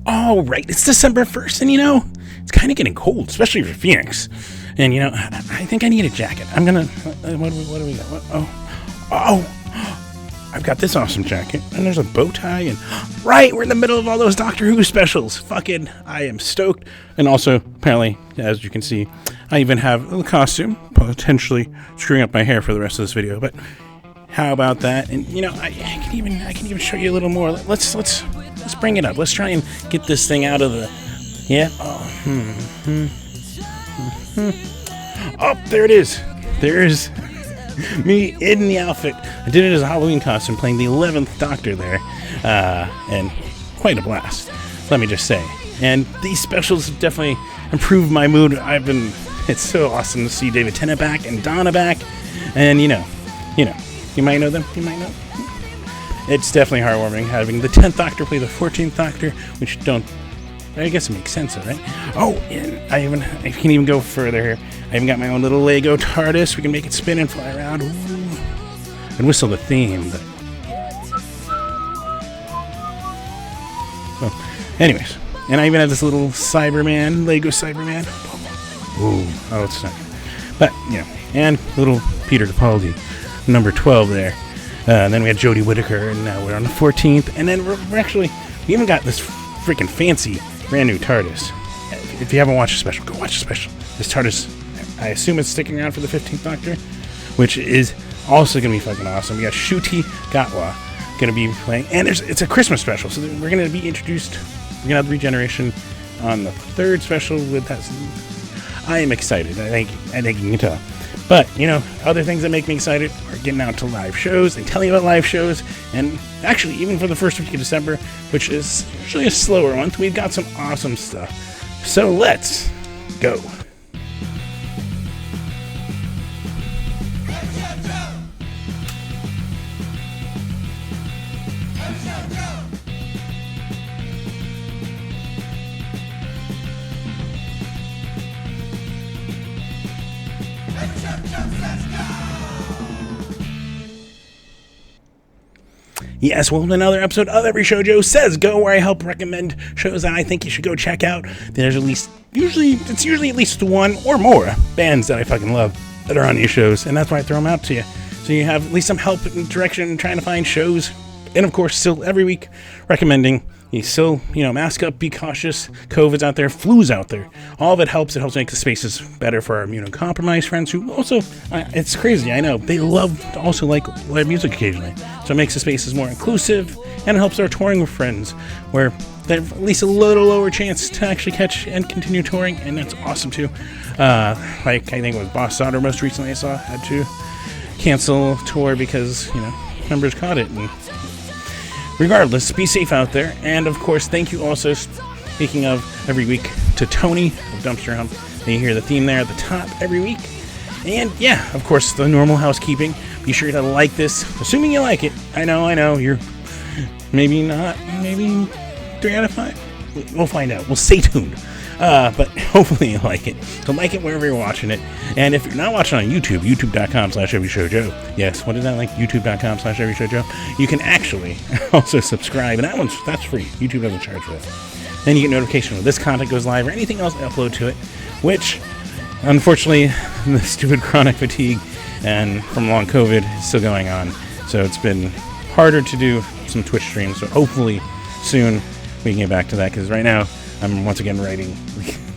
Oh, right. It's December 1st, and it's kind of getting cold, especially for Phoenix. And, I think I need a jacket. I'm going to... What do we got? I've got this awesome jacket, and there's a bow tie, and... Right, we're in the middle of all those Doctor Who specials. Fucking, I am stoked. And also, apparently, as you can see, I even have a costume, potentially screwing up my hair for the rest of this video, but how about that? And, I can even show you a little more. Let's bring it up. Let's try and get this thing out of the... Yeah. Oh, there it is. There's me in the outfit. I did it as a Halloween costume, playing the 11th Doctor there. And quite a blast, let me just say. And these specials have definitely improved my mood. It's so awesome to see David Tennant back and Donna back. And, you might know them. You might know. It's definitely heartwarming having the 10th Doctor play the 14th Doctor, which I guess it makes sense, right? Oh, and I can even go further here. I even got my own little Lego TARDIS. We can make it spin and fly around. Ooh. And whistle the theme. But... anyways. And I even have this little Cyberman, Lego Cyberman. Oh, it's not good. But, and little Peter Capaldi, number 12 there. And then we had Jodie Whittaker, and now we're on the 14th. And then we even got this freaking fancy brand new TARDIS. If you haven't watched the special, go watch the special. This TARDIS, I assume it's sticking around for the 15th Doctor, which is also going to be fucking awesome. We got Ncuti Gatwa going to be playing, and it's a Christmas special, so we're going to be introduced. We're going to have the regeneration on the 3rd special with that. I am excited. I think you can tell. But, other things that make me excited are getting out to live shows and telling you about live shows. And actually, even for the first week of December, which is usually a slower month, we've got some awesome stuff. So let's go. Yes, welcome to another episode of Every Show Joe Says Go, where I help recommend shows that I think you should go check out. There's usually at least one or more bands that I fucking love that are on these shows, and that's why I throw them out to you. So you have at least some help and direction in trying to find shows. And of course, still every week recommending you still, mask up, be cautious. COVID's out there, flu's out there. All of it helps. It helps make the spaces better for our immunocompromised friends who also, it's crazy, I know, they love to also like live music occasionally. So it makes the spaces more inclusive, and it helps our touring friends where they have at least a little lower chance to actually catch and continue touring, and that's awesome too. I think it was Boss Sauter most recently I saw had to cancel tour because, members caught it. And regardless, be safe out there. And of course, thank you also, speaking of every week, to Tony of Dumpster Hump. You hear the theme there at the top every week. And yeah, of course, the normal housekeeping. Be sure to like this, assuming you like it. I know, you're maybe not, maybe 3 out of 5. We'll find out. We'll stay tuned. But hopefully you like it. So like it wherever you're watching it. And if you're not watching on YouTube, youtube.com/everyshowjoe. Yes, what is that like? youtube.com/everyshowjoe. You can actually also subscribe. And that's free. YouTube doesn't charge for that. Then you get notification when this content goes live or anything else I upload to it. Which, unfortunately, the stupid chronic fatigue and from long COVID is still going on. So it's been harder to do some Twitch streams. So hopefully soon we can get back to that. Because right now, I'm once again writing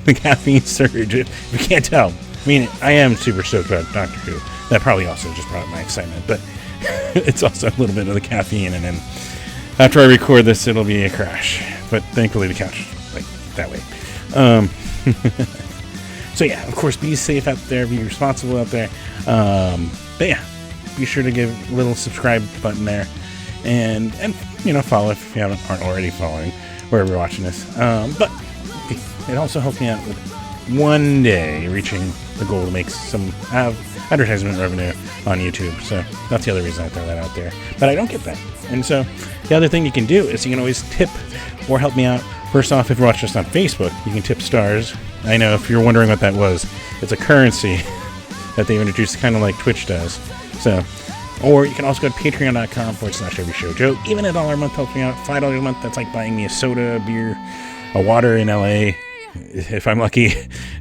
the caffeine surge, if you can't tell. I mean, I am super stoked about Doctor Who. That probably also just brought my excitement, but it's also a little bit of the caffeine, and then after I record this, it'll be a crash. But thankfully the couch, like, that way. So yeah, of course, be safe out there, be responsible out there. But yeah, be sure to give a little subscribe button there, and follow if you aren't already following wherever you're watching this. But it also helps me out with one day reaching the goal to make some advertisement revenue on YouTube. So that's the other reason I throw that out there. But I don't get that. And so the other thing you can do is you can always tip or help me out. First off, if you're watching us on Facebook, you can tip stars. I know if you're wondering what that was, it's a currency that they've introduced, kind of like Twitch does. So, or you can also go to patreon.com/everyshowjoe. Even $1 a month helps me out. $5 a month, that's like buying me a soda, a beer, a water in LA, if I'm lucky,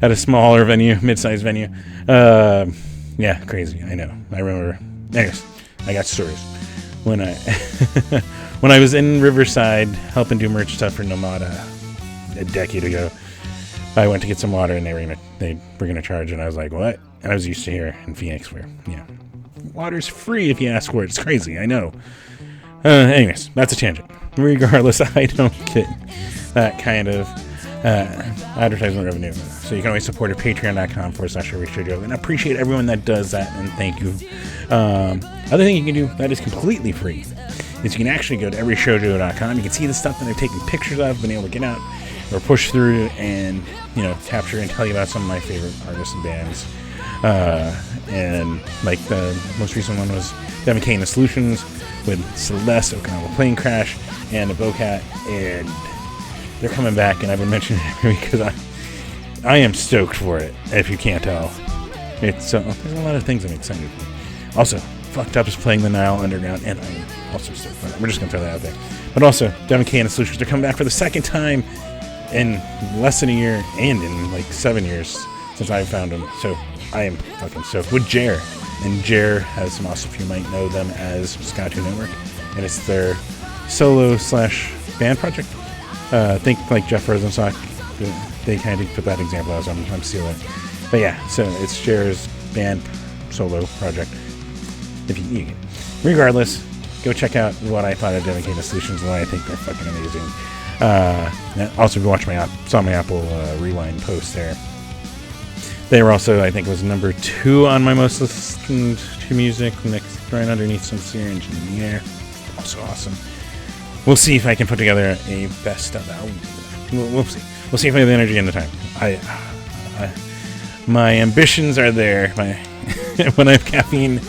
at a smaller venue, mid-sized venue. Yeah, crazy. I know. I remember. Anyways, I got stories. When I when I was in Riverside helping do merch stuff for Nomada a decade ago, I went to get some water and they were gonna charge, and I was like, what? And I was used to here in Phoenix where, water's free if you ask for it. It's crazy, I know. Anyways, that's a tangent. Regardless, I don't get that kind of advertisement revenue. So you can always support at patreon.com/everyshow. And I appreciate everyone that does that, and thank you. Other thing you can do that is completely free is you can actually go to everyshow.com. You can see the stuff that I've taken pictures of, been able to get out or push through and, capture and tell you about some of my favorite artists and bands. And like the most recent one was Devin K and the Solutions with Celeste, Okinawa Plane Crash, and a Bocat, and they're coming back, and I've been mentioning it because I am stoked for it, if you can't tell. It's there's a lot of things I'm excited for. Also, Fucked Up is playing the Nile Underground, and I'm also stoked for it. We're just going to throw that out there. But also, Devin K and the Solutions, they're coming back for the second time in less than a year, and in like 7 years since I found them. So I am fucking stoked. With Jer. And Jer has some awesome, you might know them as Scotto Network, and it's their solo/band project. Think like Jeff Rosenstock. They kind of put that example as I'm stealing it. But yeah, so it's Jer's band solo project. If you regardless, go check out what I thought of Devin K and the Solutions and why I think they're fucking amazing. Also, if you watch saw my Apple Rewind post there. They were also, I think, was number 2 on my most listened to music, next right underneath Sincere Engineer. Also awesome. We'll see if I can put together a best of album. We'll see. We'll see if I have the energy and the time. My ambitions are there. When I have caffeine,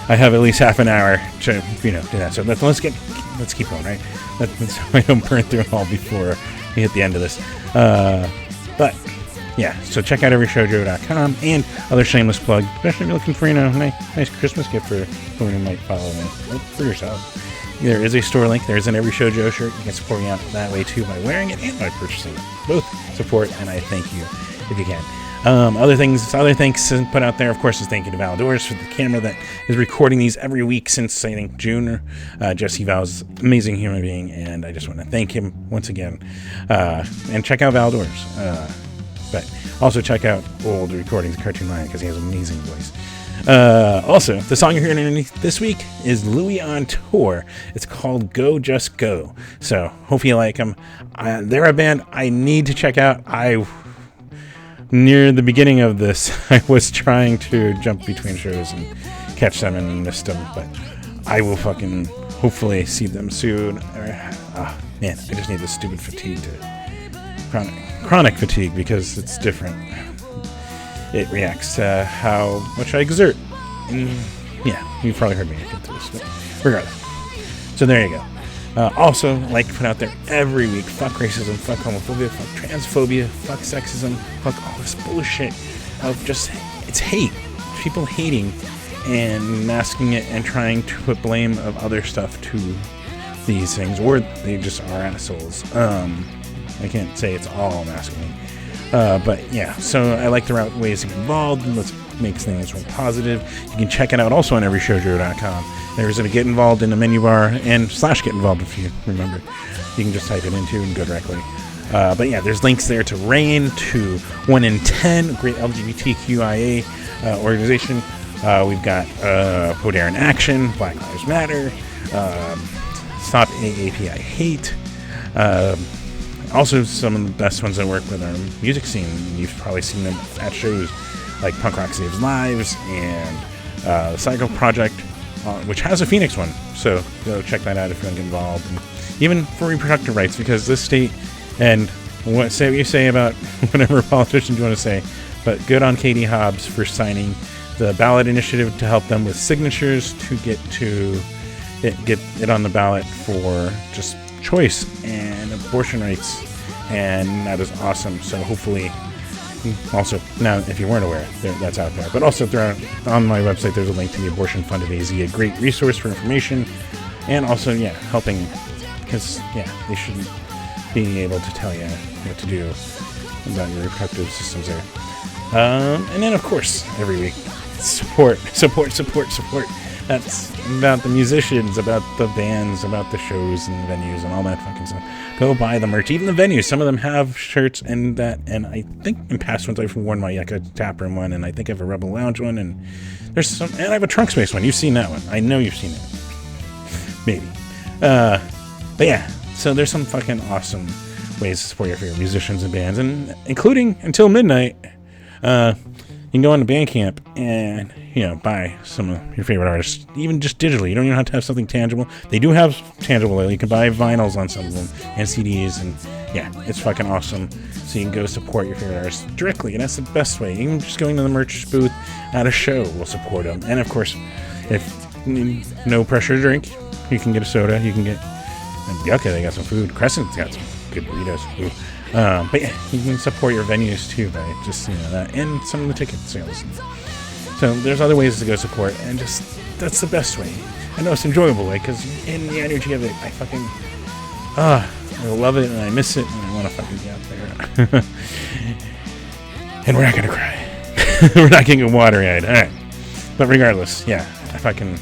I have at least half an hour to do that. So let's keep going, right? So I don't burn through it all before we hit the end of this. But yeah, so check out everyshowjoe.com and other shameless plug, especially if you're looking for a nice Christmas gift for whoever you might follow me, for yourself. There is a store link. There's an Every Show Joe shirt. You can support me out that way too by wearing it and by purchasing it. Both support, and I thank you if you can. Other thanks put out there, of course, is thank you to Val Doors for the camera that is recording these every week since, I think, June. Jesse Val's amazing human being, and I just want to thank him once again. And check out Val Doors. But also check out old recordings of Cartoon Lion because he has an amazing voice. Also, the song you're hearing underneath this week is Louis on Tour. It's called Go Just Go. So, hope you like them. They're a band I need to check out. Near the beginning of this, I was trying to jump between shows and catch them and missed them, but I will fucking hopefully see them soon. Man, I just need this stupid fatigue chronic fatigue because it's different. It reacts to how much I exert. And yeah, you've probably heard me get through this, but regardless. So there you go. Also, like to put out there every week, fuck racism, fuck homophobia, fuck transphobia, fuck sexism, fuck all this bullshit of just, it's hate. People hating and masking it and trying to put blame of other stuff to these things, or they just are assholes. I can't say it's all masculine. But yeah, so I like the ways to get involved, and let's make things more positive. You can check it out also on everyshowjoe.com. There's a get involved in the menu bar and / get involved if you remember. You can just type it into and go directly. But yeah, there's links there to RAIN, to 1 in 10, a great LGBTQIA organization. We've got Podare in Action, Black Lives Matter, Stop AAPI Hate. Also, some of the best ones that work with our music scene. You've probably seen them at shows like Punk Rock Saves Lives and the Cycle Project, which has a Phoenix one. So go check that out if you want to get involved. And even for reproductive rights, because this state, and say what you say about whatever politicians you want to say, but good on Katie Hobbs for signing the ballot initiative to help them with signatures to get it on the ballot for just choice and abortion rights, and that is awesome. So hopefully, also now if you weren't aware, that's out there. But also on my website, there's a link to the Abortion Fund of AZ, a great resource for information, and also helping, because they shouldn't. being able to tell you what to do about your reproductive systems there. And then, of course, every week, support. That's about the musicians, about the bands, about the shows and venues and all that fucking stuff. Go buy the merch. Even the venues, some of them have shirts and that. And I think in past ones I've worn my Yucca Taproom one, and I think I have a Rebel Lounge one, and there's some, and I have a Trunk Space one. You've seen that one. I know you've seen it. Maybe. But yeah, so there's some fucking awesome ways to support your favorite musicians and bands, and including until midnight. You can go on to Bandcamp and, buy some of your favorite artists, even just digitally. You don't even have to have something tangible. They do have tangible. You can buy vinyls on some of them and CDs, and yeah, it's fucking awesome. So you can go support your favorite artists directly, and that's the best way. Even just going to the merch booth at a show will support them. And of course, if no pressure to drink, you can get a soda. You can get Yucca. They got some food. Crescent's got some good burritos. Ooh. But yeah, you can support your venues too by just that, and some of the ticket sales. So there's other ways to go support, and just that's the best way. I know it's an enjoyable way, because in the energy of it, I fucking I love it, and I miss it, and I want to fucking get out there. And we're not gonna cry. We're not getting watery-eyed. All right, but regardless, yeah, I fucking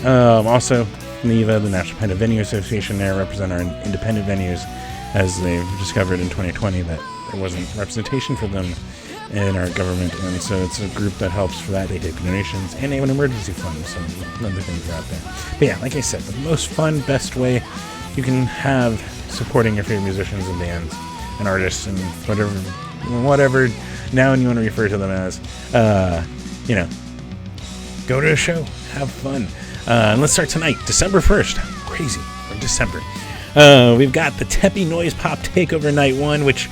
also, NEVA, the National Independent Venue Association, there represent our independent venues, as they've discovered in 2020 that there wasn't representation for them in our government, and so it's a group that helps for that. They take donations, and they have an emergency fund, so other things are out there. But yeah, like I said, the most fun, best way you can have supporting your favorite musicians and bands and artists and whatever now you want to refer to them as, go to a show, have fun. And let's start tonight, December 1st. Crazy, from December. We've got the Tempe Noise Pop Takeover Night 1, which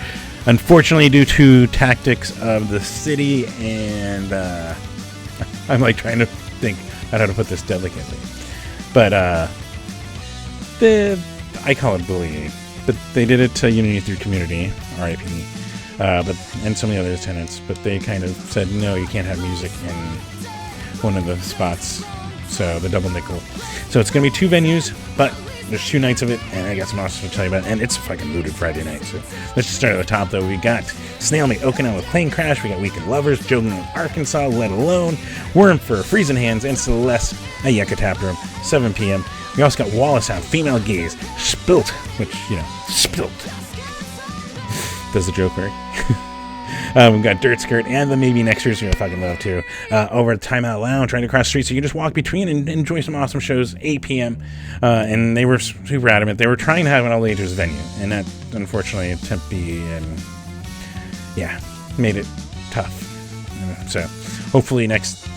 unfortunately, due to tactics of the city, and I'm like trying to think about how to put this delicately, but I call it bullying, but they did it to Unity Through Community, RIP, and some of the other tenants, but they kind of said, no, you can't have music in one of the spots, so the double nickel. So it's going to be 2 venues, but there's 2 nights of it, and I got some awesome to tell you about, and it's a fucking looted Friday night. So let's just start at the top, though. We got Snail Mate Okinawa with Plane Crash, we got Weekend Lovers, Jogan with Arkansas, Let Alone, Worm for Freezing Hands, and Celeste at Yucca Taproom, 7 p.m. We also got Wallace Sound, Female Gaze, Spilt, which, Spilt. Does the joke work? We've got Dirt Skirt and the Maybe Nexters, I fucking love too. Over at Timeout Lounge, trying to cross the street, so you can just walk between and enjoy some awesome shows. 8 p.m. And they were super adamant. They were trying to have an all ages venue, and that unfortunately Tempe made it tough. So hopefully next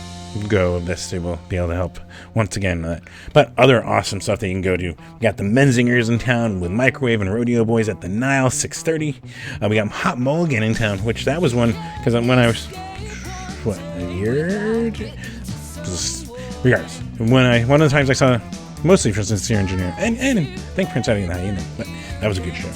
go of this they will be able to help once again. But other awesome stuff that you can go to. We got the Menzingers in town with Microwave and Rodeo Boys at the Nile, 6:30. We got Hot Mulligan in town, which that was one, because when I was a year, regardless, one of the times I saw, mostly for Sincere Engineer, and I think Prince Eddie and the Hyena, but that was a good show.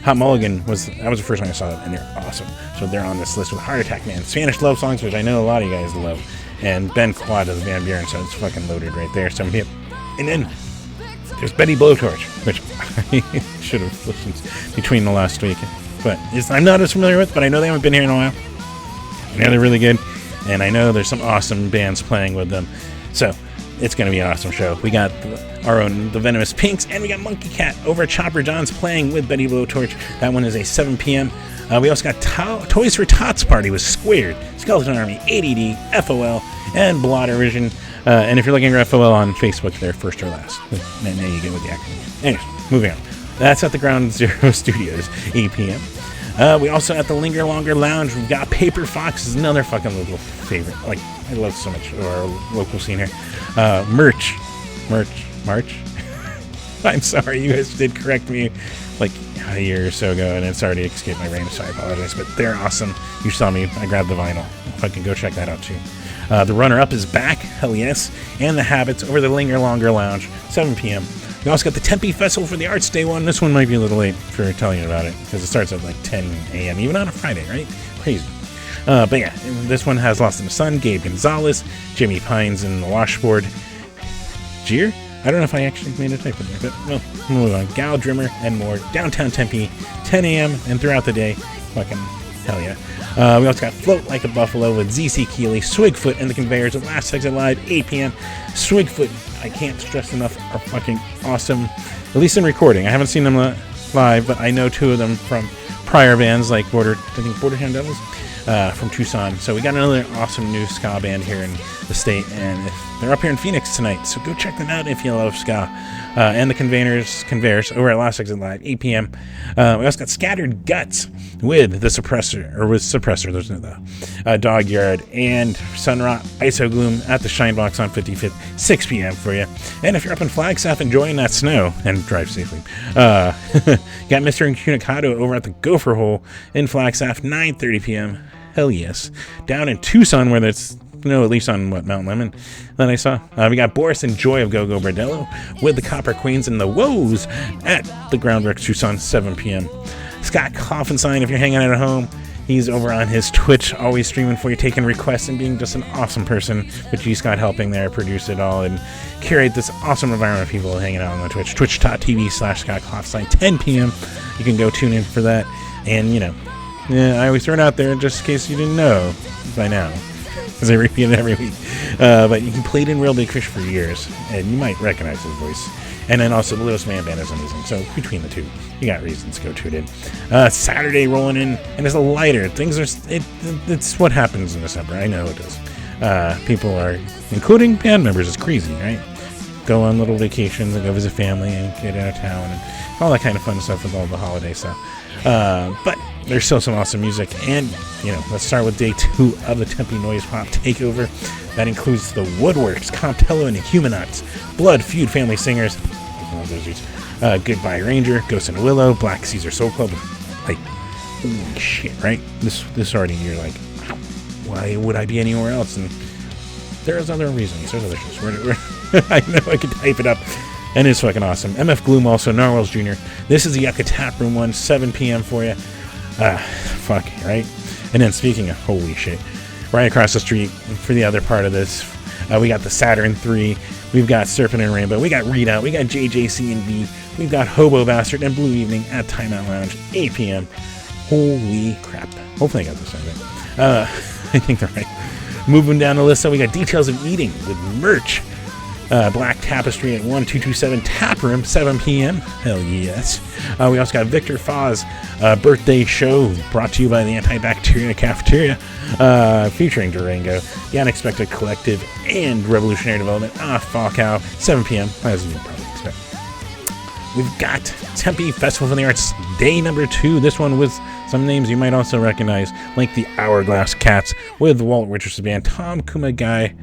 Hot Mulligan was the first time I saw it, and they're awesome. So they're on this list with Heart Attack Man, Spanish love songs, which I know a lot of you guys love, and Ben Quad of Van Buren, so it's fucking loaded right there. So and then there's Betty Blowtorch, which I should have listened between the last week, but I'm not as familiar with, but I know they haven't been here in a while. I know they're really good, and I know there's some awesome bands playing with them, so it's going to be an awesome show. We got our own The Venomous Pinks, and we got Monkey Cat over at Chopper John's playing with Betty Blowtorch. That one is a 7 p.m. We also got Toys for Tots Party with Squared, Skeleton Army, ADD, FOL, and Blotter Vision. And if you're looking for FOL on Facebook, they're first or last. And there you get with the acronym. Anyways, moving on. That's at the Ground Zero Studios, 8 p.m. We also at the Linger Longer Lounge, we've got Paper Fox, is another fucking local favorite. Like, I love so much of our local scene here. March. I'm sorry, you guys did correct me like a year or so ago, and it's already escaped my brain, so I apologize. But they're awesome. You saw me. I grabbed the vinyl. If I can go check that out too. The Runner-Up is back. Hell yes. And the Habits over the Linger Longer Lounge, 7 p.m. We also got the Tempe Festival for the Arts Day one. This one might be a little late for telling you about it, because it starts at like 10 a.m., even on a Friday, right? Crazy. But yeah, this one has Lost in the Sun, Gabe Gonzalez, Jimmy Pines, and the Washboard. Jeer? I don't know if I actually made a typo there, but well, we'll move on. Gal, Drimmer, and more. Downtown Tempe, 10 a.m. and throughout the day. Fucking hell yeah. We also got Float Like a Buffalo with ZC Keeley, Swigfoot, and the Conveyors at Last Exit Live, 8 p.m. Swigfoot, I can't stress enough, are fucking awesome, at least in recording. I haven't seen them live, but I know two of them from prior bands like Bordertown Devils from Tucson. So we got another awesome new ska band here in the state, and they're up here in Phoenix tonight, so go check them out if you love ska. And the Conveyors over at Last Exit Live, 8 p.m. We also got Scattered Guts with the Suppressor, there's no the Dog Yard, and Sunrot Isogloom at the Shine Box on 55th, 6 p.m. for you. And if you're up in Flagstaff enjoying that snow, and drive safely, you got Mr. Incommunicado over at the Gopher Hole in Flagstaff, 9:30 p.m. Hell yes. Down in Tucson, where there's at least on Mount Lemon that I saw. We got Boris and Joy of Go-Go Bordello with the Copper Queens and the Woes at the Groundworks Tucson, 7 p.m. Scott Coffenstein, if you're hanging out at home, he's over on his Twitch, always streaming for you, taking requests and being just an awesome person with G. Scott helping there, produce it all, and curate this awesome environment of people hanging out on the Twitch. Twitch.tv/Scott Coffenstein, 10 p.m. You can go tune in for that. And, I always throw it out there just in case you didn't know by now, because I repeat it every week. But he played in Real Big Fish for years, and you might recognize his voice. And then also the Littlest Man Band is amazing. So between the two, you got reasons to go tune in. Saturday rolling in, and it's a lighter. Things are it's what happens in December. I know it does. People are, including band members, it's crazy, right? Go on little vacations and go visit family and get out of town and all that kind of fun stuff with all the holiday stuff. But there's still some awesome music, and let's start with day 2 of the Tempe Noise Pop Takeover. That includes the Woodworks, Comptello and the Humanauts, Blood Feud Family Singers, Goodbye Ranger, Ghost and Willow, Black Caesar Soul Club. Like, holy shit, right? This already, you're like, why would I be anywhere else? And there's other reasons. There's other shows. I know I could type it up. And it's fucking awesome. MF Gloom also, Narwhals Jr. This is the Yucca Tap Room one, 7 p.m. for you. Fuck, right? And then speaking of holy shit, right across the street for the other part of this, we got the Saturn 3, we've got Serpent and Rainbow, we got Readout, we got JJC&B, we've got Hobo Bastard and Blue Evening at Timeout Lounge, 8 p.m. Holy crap. Hopefully I got this right. I think they're right. Moving down the list, so we got Details of Eating with merch. Black Tapestry at 1227 Tap Room, 7 p.m. Hell yes. We also got Victor Foz birthday show brought to you by the Antibacteria Cafeteria, featuring Durango, The Unexpected Collective, and Revolutionary Development. Fall Cow, 7 p.m. As you probably expect. We've got Tempe Festival of the Arts, day number 2. This one with some names you might also recognize, like the Hourglass Cats with Walt Richardson's band, Tom Kumagai,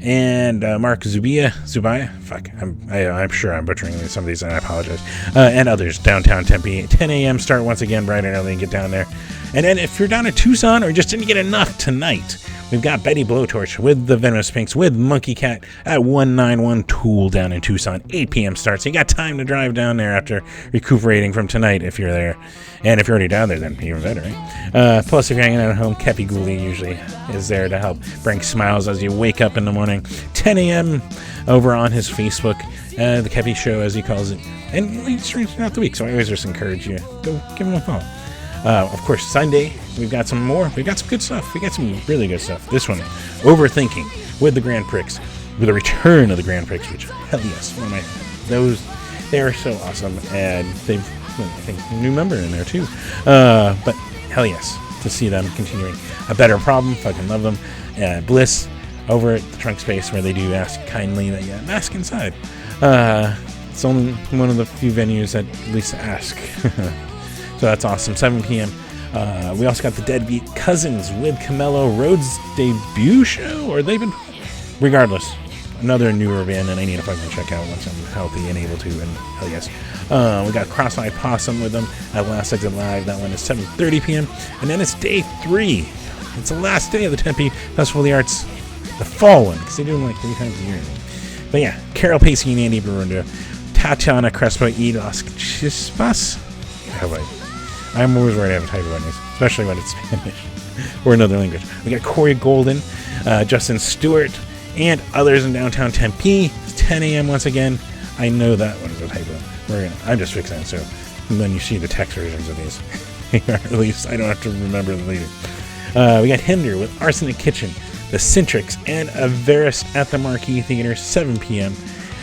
and Mark Zubia, fuck, I'm sure I'm butchering some of these, and I apologize, and others. Downtown Tempe, 10 a.m. start once again, bright and early, and get down there. And then if you're down at Tucson or just didn't get enough tonight, we've got Betty Blowtorch with the Venomous Pinks with Monkey Cat at 191 Tool down in Tucson, 8 p.m. start. So you got time to drive down there after recuperating from tonight if you're there. And if you're already down there, then even better, right? Plus, if you're hanging out at home, Kepi Gooley usually is there to help bring smiles as you wake up in the morning. 10 a.m. over on his Facebook, the Kepi Show, as he calls it. And he streams throughout the week, so I always just encourage you, go give him a follow. Of course, Sunday, we've got some more. We've got some good stuff. We got some really good stuff. This one, Overthinking with the Grand Prix, with the return of the Grand Prix, which, hell yes, one of those, they are so awesome, and they've, I think, a new member in there too. But hell yes, to see them continuing. A Better Problem, fucking love them. Bliss over at the Trunk Space, where they do ask kindly that you mask inside. It's only one of the few venues that at least ask. So that's awesome. 7 p.m. We also got the Deadbeat Cousins with Camelo Rhodes' debut show, or they've been, regardless, another newer band, and I need to fucking check out once I'm healthy and able to, and hell yes. We got Cross-Eyed Possum with them at Last Exit Live. That one is 7:30 p.m. And then it's day 3. It's the last day of the Tempe Festival of the Arts, the fall one, because they do them like 3 times a year. But yeah, Carol Pacey and Andy Barunda, Tatiana Crespo y Las Chispas. I'm always worried I have a typo on these, especially when it's Spanish or another language. We got Corey Golden, Justin Stewart, and others in downtown Tempe. It's 10 a.m. once again. I know that one is a typo. I'm just fixing it so when you see the text versions of these, at least I don't have to remember them later. We got Hinder with Arsenic Kitchen, The Centrics, and Avaris at the Marquee Theater, 7 p.m.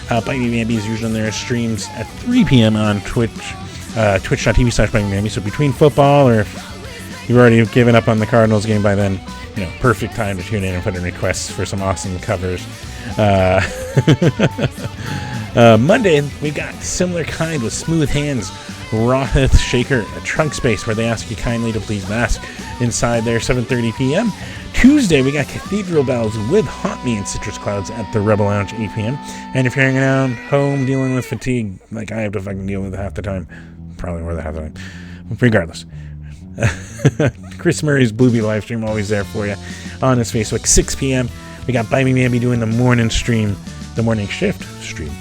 Biting Bambi is usually on their streams at 3 p.m. on Twitch, twitch.tv/Biting Bambi. So between football, or if you've already given up on the Cardinals game by then, perfect time to tune in and put in requests for some awesome covers. Monday, we got Similar Kind with Smooth Hands, Rothith Shaker, a Trunk Space, where they ask you kindly to please mask inside there, 7:30 p.m. Tuesday, we got Cathedral Bells with Haunt Me and Citrus Clouds at the Rebel Lounge, 8 p.m. And if you're hanging out home dealing with fatigue, like I have to fucking deal with half the time, probably more than half the time, regardless. Chris Murray's Bluebee live stream, always there for you on his Facebook, 6 p.m. We got Biting Bambi doing the morning stream, the morning shift stream.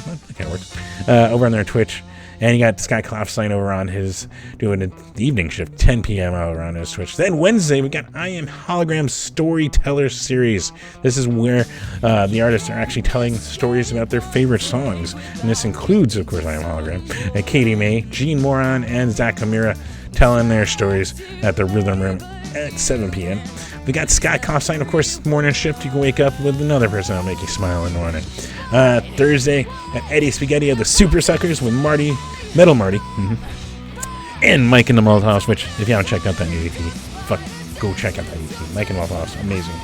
That kind of works. Over on their Twitch. And you got Sky Clafstein over on his, doing the evening shift, 10 p.m. over on his Twitch. Then Wednesday, we got I Am Hologram Storyteller Series. This is where the artists are actually telling stories about their favorite songs. And this includes, of course, I Am Hologram, Katie May, Gene Moron, and Zach Amira telling their stories at the Rhythm Room at 7 p.m. We got Scott Kaufstein, of course, morning shift. You can wake up with another person that'll make you smile in the morning. Thursday at Eddie Spaghetti of the Super Suckers with Metal Marty, and Mike and the Molotovs, which, if you haven't checked out that new EP, go check out that EP. Mike and Molotovs, amazing.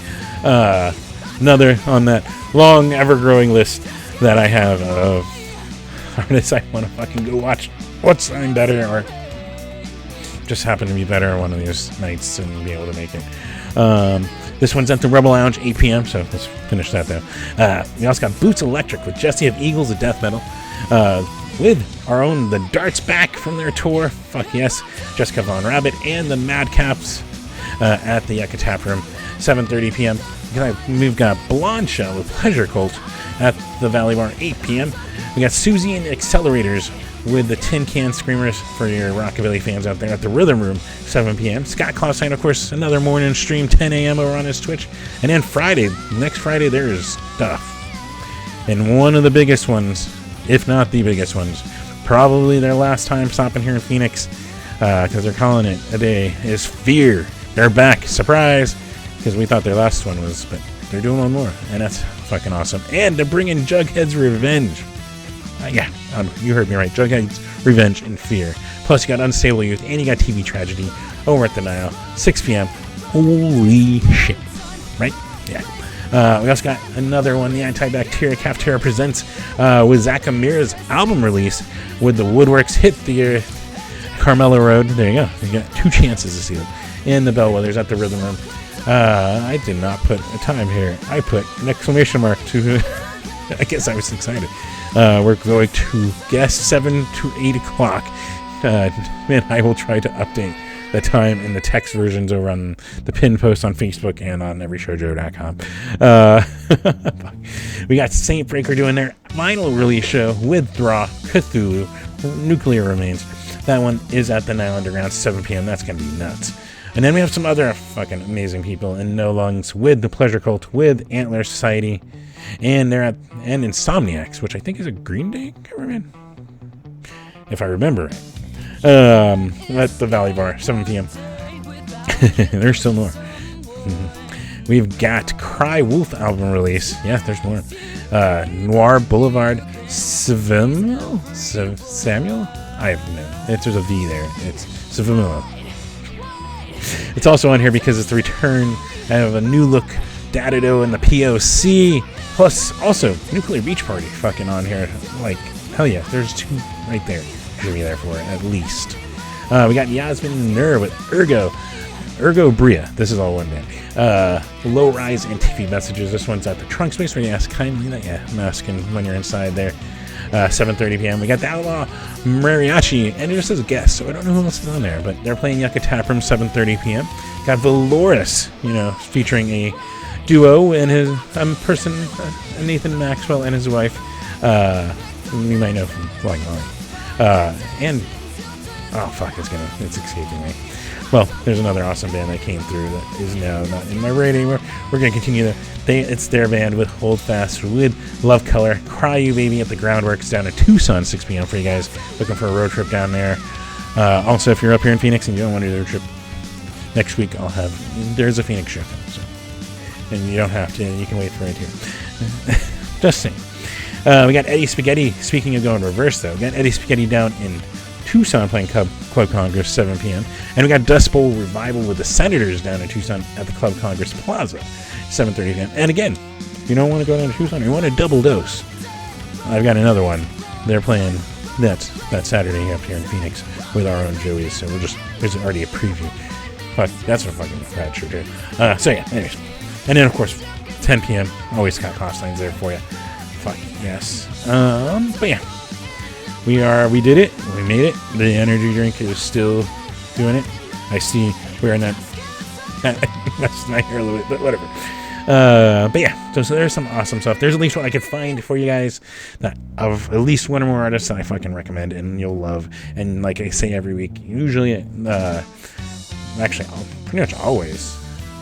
Another on that long, ever-growing list that I have of artists I want to fucking go watch what's I'm better, or just happen to be better one of these nights and be able to make it. This one's at the Rebel Lounge, 8 p.m., so let's finish that though. We also got Boots Electric with Jesse of Eagles of Death Metal, with our own The Darts back from their tour, fuck yes, Jessica Von Rabbit, and the Madcaps at the Yucca Tap Room, 7:30 p.m. We've got Blonde Shell with Pleasure Cult at the Valley Bar, 8 p.m. We got Susie and Accelerators with the Tin Can Screamers for your rockabilly fans out there at the Rhythm Room, 7 p.m. Scott Claustein, of course, another morning stream, 10 a.m. over on his Twitch. And then next Friday, there is stuff. And one of the biggest ones, if not the biggest ones, probably their last time stopping here in Phoenix, because they're calling it a day, is Fear. They're back. Surprise! Because we thought their last one was, but they're doing one more. And that's fucking awesome. And they're bringing Jughead's Revenge. You heard me right. Jughead's Revenge and Fear. Plus, you got Unstable Youth, and you got TV Tragedy over at the Nile, 6 p.m. Holy shit. Right? Yeah. We also got another one, the Antibacteria Cafeteria Presents, with Zach Amira's album release with the Woodworks Hit the Earth, Carmelo Road. There you go. You got 2 chances to see them. And the Bellwethers at the Rhythm Room. I did not put a time here. I put an exclamation mark to... I guess I was excited. We're going to guess 7 to 8 o'clock. And I will try to update the time in the text versions over on the pin post on Facebook and on everyshowjoe.com. We got Saint Breaker doing their final release show with Thra, Cthulhu, Nuclear Remains. That one is at the Nile Underground, 7 p.m. That's going to be nuts. And then we have some other fucking amazing people in No Lungs with the Pleasure Cult, with Antler Society, and they're and Insomniacs, which I think is a Green Day cover band, if I remember right. At the Valley Bar, 7 p.m. There's still more. We've got Cry Wolf album release. Yeah, there's more. Noir Boulevard, Samuel? I have no. There's a V there. It's Samuel. It's also on here because it's the return of a new look Dadido and the POC. Plus, also, Nuclear Beach Party fucking on here. Like, hell yeah, there's 2 right there. Should be there for it, at least. We got Yasmin Nur with Ergo Bria. This is all one band. Low Rise and TV Messages. This one's at the Trunk Space where you ask kindly that masking when you're inside there. 7:30 p.m. We got the Outlaw Mariachi, and it just says guest, so I don't know who else is on there, but they're playing Yucca Tap Room, 7:30 p.m. Got Valoris, featuring a duo and his person, Nathan Maxwell and his wife. You might know from Flying Molly. And Oh fuck, it's escaping me. Well, there's another awesome band that came through that is now not in my rating. We're gonna continue it's their band with Hold Fast with Love Color, Cry You Baby at the Groundworks down in Tucson, 6 p.m. for you guys looking for a road trip down there. Also, if you're up here in Phoenix and you don't want to do the road trip, next week there's a Phoenix show coming, so, and you don't have to, you can wait for it here. Just saying. We got Eddie Spaghetti. Speaking of going reverse, though, we got Eddie Spaghetti down in Tucson playing Club Congress, 7 p.m. And we got Dust Bowl Revival with the Senators down in Tucson at the Club Congress Plaza, 7:30 p.m. And again, if you don't want to go down to Tucson, you want a double dose, I've got another one. They're playing that Saturday up here in Phoenix with our own Joey's. So there's already a preview. Fuck, that's a fucking rad show, dude. So yeah, anyways. And then, of course, 10 p.m. Always got cost lines there for you. Fuck, yes. But yeah. We did it. We made it. The energy drink is still doing it. I see we're in that messed my hair a little bit, but whatever. But yeah, so there's some awesome stuff. There's at least one I could find for you guys that of at least one or more artists that I fucking recommend and you'll love. And like I say every week, usually, actually, pretty much always,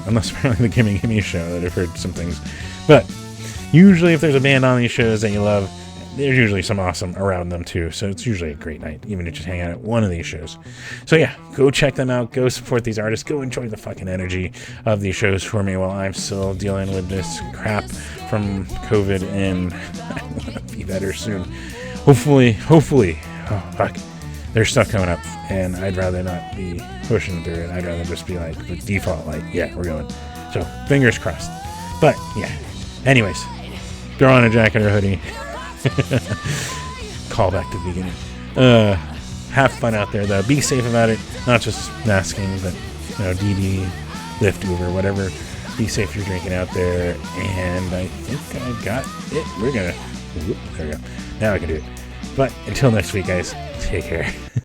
unless we're on the Gimme Gimme show that I've heard some things. But usually if there's a band on these shows that you love, there's usually some awesome around them too, so it's usually a great night, even if you just hang out at one of these shows. So yeah, go check them out, go support these artists, go enjoy the fucking energy of these shows for me while I'm still dealing with this crap from COVID, and I want to be better soon. Hopefully, oh fuck, there's stuff coming up, and I'd rather not be pushing through it. I'd rather just be like the default, like, yeah, we're going. So, fingers crossed. But yeah, anyways, throw on a jacket or a hoodie. Call back to the beginning. Have fun out there, though. Be safe about it. Not just masking, but DD, Lyft, Uber, whatever. Be safe if you're drinking out there. And I think I got it. There we go. Now I can do it. But until next week, guys, take care.